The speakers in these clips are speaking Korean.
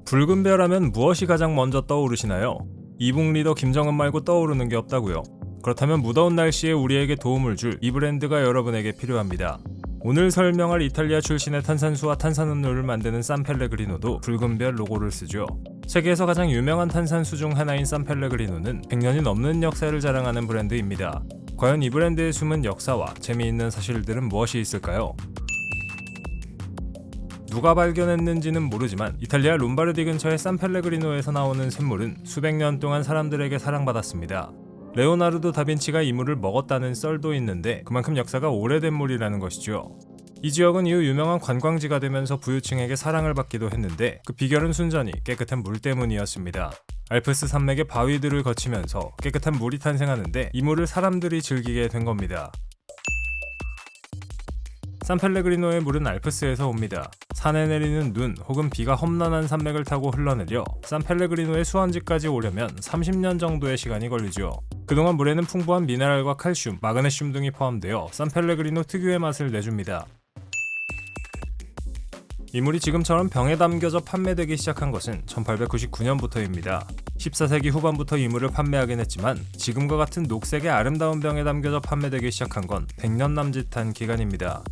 붉은 별 하면 무엇이 가장 먼저 떠오르시나요? 이북 리더 김정은 말고 떠오르는 게 없다고요. 그렇다면 무더운 날씨에 우리에게 도움을 줄 이 브랜드가 여러분에게 필요합니다. 오늘 설명할 이탈리아 출신의 탄산수와 탄산음료를 만드는 산펠레그리노도 붉은 별 로고를 쓰죠. 세계에서 가장 유명한 탄산수 중 하나인 산펠레그리노는 100년이 넘는 역사를 자랑하는 브랜드입니다. 과연 이 브랜드의 숨은 역사와 재미있는 사실들은 무엇이 있을까요? 누가 발견했는지는 모르지만 이탈리아 롬바르디 근처의 산펠레그리노에서 나오는 샘물은 수백 년 동안 사람들에게 사랑받았습니다. 레오나르도 다빈치가 이 물을 먹었다는 썰도 있는데 그만큼 역사가 오래된 물이라는 것이죠. 이 지역은 이후 유명한 관광지가 되면서 부유층에게 사랑을 받기도 했는데 그 비결은 순전히 깨끗한 물 때문이었습니다. 알프스 산맥의 바위들을 거치면서 깨끗한 물이 탄생하는데 이 물을 사람들이 즐기게 된 겁니다. 산펠레그리노의 물은 알프스에서 옵니다. 산에 내리는 눈 혹은 비가 험난한 산맥을 타고 흘러내려 산펠레그리노의 수원지까지 오려면 30년 정도의 시간이 걸리죠. 그동안 물에는 풍부한 미네랄과 칼슘, 마그네슘 등이 포함되어 산펠레그리노 특유의 맛을 내줍니다. 이 물이 지금처럼 병에 담겨져 판매되기 시작한 것은 1899년부터입니다. 14세기 후반부터 이 물을 판매하긴 했지만 지금과 같은 녹색의 아름다운 병에 담겨져 판매되기 시작한 건 100년 남짓한 기간입니다.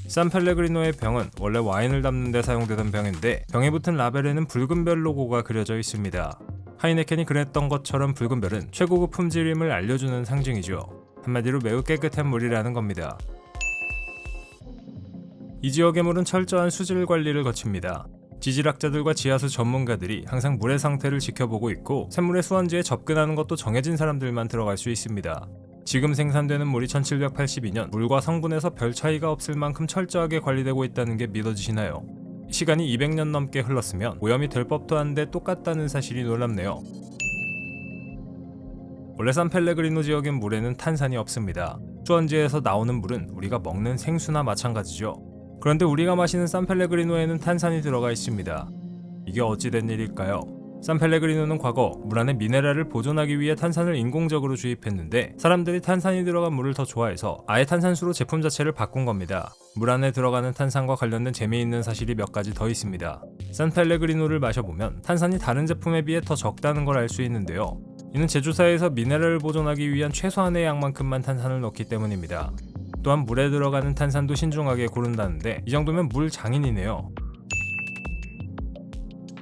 산펠레그리노의 병은 원래 와인을 담는 데 사용되던 병인데 병에 붙은 라벨에는 붉은 별 로고가 그려져 있습니다. 하이네켄이 그랬던 것처럼 붉은 별은 최고급 품질임을 알려주는 상징이죠. 한마디로 매우 깨끗한 물이라는 겁니다. 이 지역의 물은 철저한 수질 관리를 거칩니다. 지질학자들과 지하수 전문가들이 항상 물의 상태를 지켜보고 있고 샘물의 수원지에 접근하는 것도 정해진 사람들만 들어갈 수 있습니다. 지금 생산되는 물이 1782년 물과 성분에서 별 차이가 없을 만큼 철저하게 관리되고 있다는 게 믿어지시나요? 시간이 200년 넘게 흘렀으면 오염이 될 법도 한데 똑같다는 사실이 놀랍네요. 원래 산펠레그리노 지역의 물에는 탄산이 없습니다. 수원지에서 나오는 물은 우리가 먹는 생수나 마찬가지죠. 그런데 우리가 마시는 산펠레그리노에는 탄산이 들어가 있습니다. 이게 어찌된 일일까요? 산펠레그리노는 과거 물 안에 미네랄을 보존하기 위해 탄산을 인공적으로 주입했는데 사람들이 탄산이 들어간 물을 더 좋아해서 아예 탄산수로 제품 자체를 바꾼 겁니다. 물 안에 들어가는 탄산과 관련된 재미있는 사실이 몇 가지 더 있습니다. 산펠레그리노를 마셔보면 탄산이 다른 제품에 비해 더 적다는 걸 알 수 있는데요. 이는 제조사에서 미네랄을 보존하기 위한 최소한의 양만큼만 탄산을 넣기 때문입니다. 또한 물에 들어가는 탄산도 신중하게 고른다는데 이 정도면 물 장인이네요.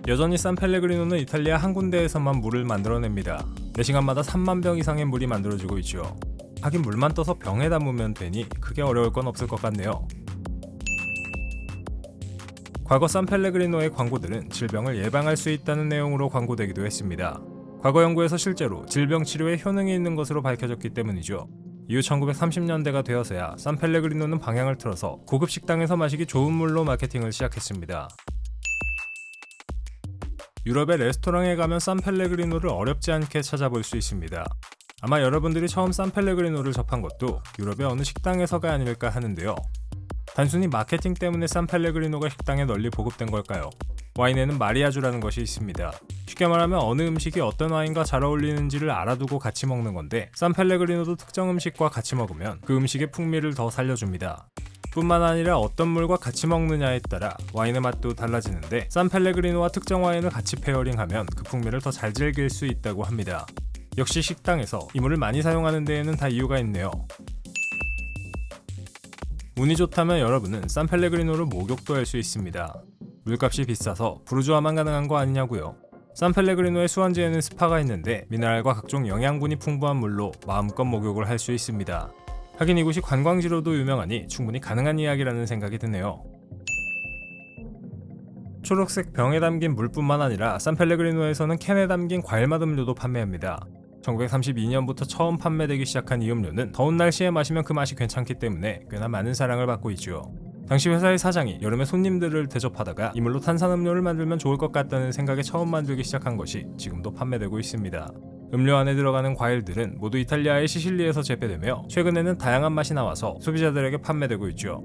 여전히 산펠레그리노는 이탈리아 한 군데에서만 물을 만들어냅니다. 4시간마다 3만 병 이상의 물이 만들어지고 있죠. 하긴 물만 떠서 병에 담으면 되니 크게 어려울 건 없을 것 같네요. 과거 산펠레그리노의 광고들은 질병을 예방할 수 있다는 내용으로 광고되기도 했습니다. 과거 연구에서 실제로 질병 치료에 효능이 있는 것으로 밝혀졌기 때문이죠. 이후 1930년대가 되어서야 산펠레그리노는 방향을 틀어서 고급 식당에서 마시기 좋은 물로 마케팅을 시작했습니다. 유럽의 레스토랑에 가면 산펠레그리노를 어렵지 않게 찾아볼 수 있습니다. 아마 여러분들이 처음 산펠레그리노를 접한 것도 유럽의 어느 식당에서가 아닐까 하는데요. 단순히 마케팅 때문에 산펠레그리노가 식당에 널리 보급된 걸까요? 와인에는 마리아주라는 것이 있습니다. 쉽게 말하면 어느 음식이 어떤 와인과 잘 어울리는지를 알아두고 같이 먹는 건데 산펠레그리노도 특정 음식과 같이 먹으면 그 음식의 풍미를 더 살려줍니다. 뿐만 아니라 어떤 물과 같이 먹느냐에 따라 와인의 맛도 달라지는데 산펠레그리노와 특정 와인을 같이 페어링하면 그 풍미를 더 잘 즐길 수 있다고 합니다. 역시 식당에서 이 물을 많이 사용하는 데에는 다 이유가 있네요. 운이 좋다면 여러분은 산펠레그리노를 목욕도 할 수 있습니다. 물값이 비싸서 부르주아만 가능한 거 아니냐고요. 산펠레그리노의 수원지에는 스파가 있는데 미네랄과 각종 영양분이 풍부한 물로 마음껏 목욕을 할 수 있습니다. 하긴 이곳이 관광지로도 유명하니 충분히 가능한 이야기라는 생각이 드네요. 초록색 병에 담긴 물뿐만 아니라 산펠레그리노에서는 캔에 담긴 과일맛 음료도 판매합니다. 1932년부터 처음 판매되기 시작한 이 음료는 더운 날씨에 마시면 그 맛이 괜찮기 때문에 꽤나 많은 사랑을 받고 있죠. 당시 회사의 사장이 여름에 손님들을 대접하다가 이 물로 탄산음료를 만들면 좋을 것 같다는 생각에 처음 만들기 시작한 것이 지금도 판매되고 있습니다. 음료 안에 들어가는 과일들은 모두 이탈리아의 시실리에서 재배되며 최근에는 다양한 맛이 나와서 소비자들에게 판매되고 있죠.